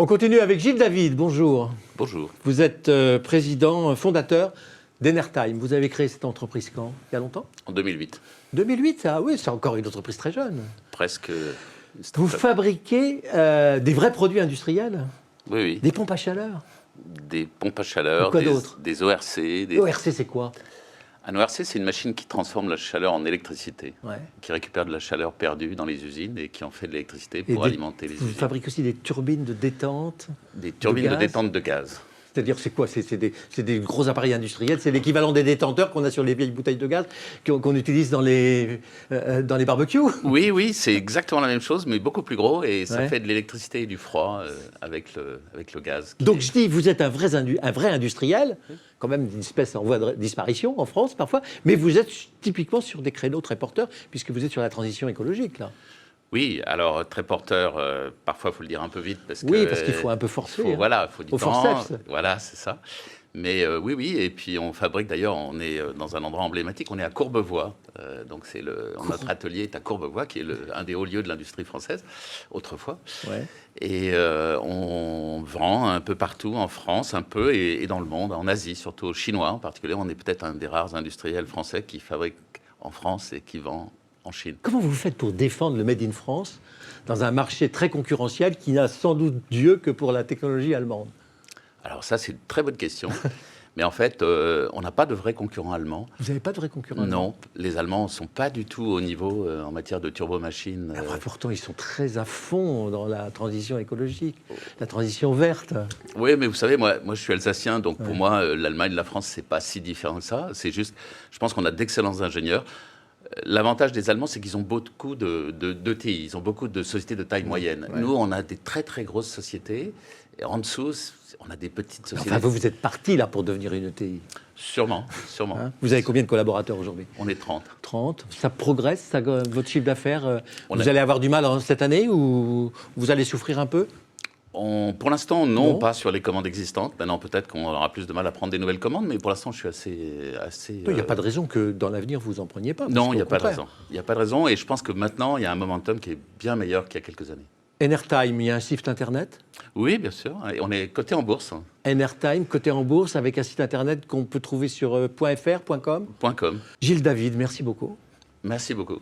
On continue avec Gilles David, bonjour. Bonjour. Vous êtes président, fondateur d'Enertime. Vous avez créé cette entreprise quand? Il y a longtemps? En 2008. 2008, ah oui, c'est encore une entreprise très jeune. Presque. Vous fabriquez des vrais produits industriels? Oui, oui. Des pompes à chaleur? Des pompes à chaleur, quoi d'autre? des ORC. ORC, c'est quoi? Un ORC, c'est une machine qui transforme la chaleur en électricité, Ouais. qui récupère de la chaleur perdue dans les usines et qui en fait de l'électricité pour alimenter les Vous usines. fabriquez aussi des turbines de détente? Des turbines de gaz détente de gaz. C'est-à-dire, c'est quoi? C'est des gros appareils industriels, c'est l'équivalent des détenteurs qu'on a sur les vieilles bouteilles de gaz qu'on utilise dans les barbecues? Oui, oui, c'est exactement la même chose, mais beaucoup plus gros, et ça Ouais. fait de l'électricité et du froid avec le gaz. Donc je dis, vous êtes un vrai industriel, quand même d'une espèce en voie de disparition en France parfois, mais vous êtes typiquement sur des créneaux très porteurs, puisque vous êtes sur la transition écologique, là. Oui, alors très porteur, parfois il faut le dire un peu vite parce que... Oui, parce qu'il faut un peu forcer. Faut, voilà, il faut du Au temps. forceps. Voilà, c'est ça. Mais oui, oui, et puis on fabrique d'ailleurs, on est dans un endroit emblématique, on est à Courbevoie. Donc notre atelier est à Courbevoie, qui est un des hauts lieux de l'industrie française, autrefois. Ouais. Et on vend un peu partout en France, un peu, et dans le monde, en Asie, surtout aux Chinois en particulier. On est peut-être un des rares industriels français qui fabrique en France et qui vend en Chine. Comment vous faites pour défendre le Made in France dans un marché très concurrentiel qui n'a sans doute Dieu que pour la technologie allemande? Alors ça, c'est une très bonne question. Mais en fait, on n'a pas de vrais concurrents allemands. Vous n'avez pas de vrais concurrents? Non, les Allemands ne sont pas du tout au niveau en matière de turbomachines. Alors, pourtant, ils sont très à fond dans la transition écologique, la transition verte. Oui, mais vous savez, moi je suis alsacien, donc pour moi, l'Allemagne et la France, c'est pas si différent que ça. C'est juste, je pense qu'on a d'excellents ingénieurs. L'avantage des Allemands, c'est qu'ils ont beaucoup d'ETI, ils ont beaucoup de sociétés de taille moyenne. Ouais. Nous, on a des très très grosses sociétés, et en dessous, on a des petites sociétés. Enfin, vous êtes parti là pour devenir une ETI. Sûrement, sûrement. Hein? Vous avez combien de collaborateurs aujourd'hui? On est 30. 30. Ça progresse, votre chiffre d'affaires? Vous a- allez avoir du mal cette année ou vous allez souffrir un peu? Pour l'instant, non, Non. pas sur les commandes existantes. Maintenant, peut-être qu'on aura plus de mal à prendre des nouvelles commandes, mais pour l'instant, je suis assez. Il n'y a pas de raison que dans l'avenir vous en preniez pas. Non, il n'y a pas de raison. Il n'y a pas de raison, et je pense que maintenant, il y a un momentum qui est bien meilleur qu'il y a quelques années. Enertime, il y a un site internet. Oui, bien sûr. Et on est coté en bourse. Enertime, coté en bourse, avec un site internet qu'on peut trouver sur .fr, .com. .com. Gilles David, merci beaucoup. Merci beaucoup.